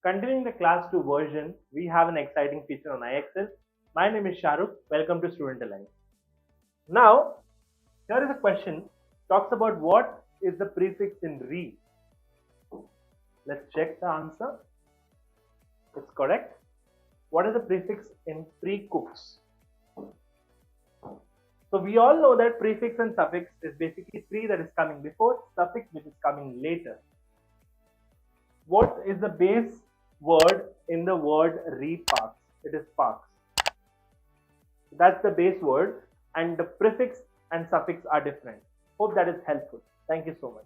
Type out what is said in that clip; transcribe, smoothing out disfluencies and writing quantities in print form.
Continuing the class 2 version, we have an exciting feature on IXL. My name is Shahrukh. Welcome to Student Alliance. Now, here is a question. Talks about what is the prefix in re. Let's check the answer. It's correct. What is the prefix in pre-cooks? So we all know that prefix and suffix is basically pre that is coming before, suffix which is coming later. What is the base word in the word reparks? It is parks. That's the base word, and the prefix and suffix are different. Hope that is helpful. Thank you so much.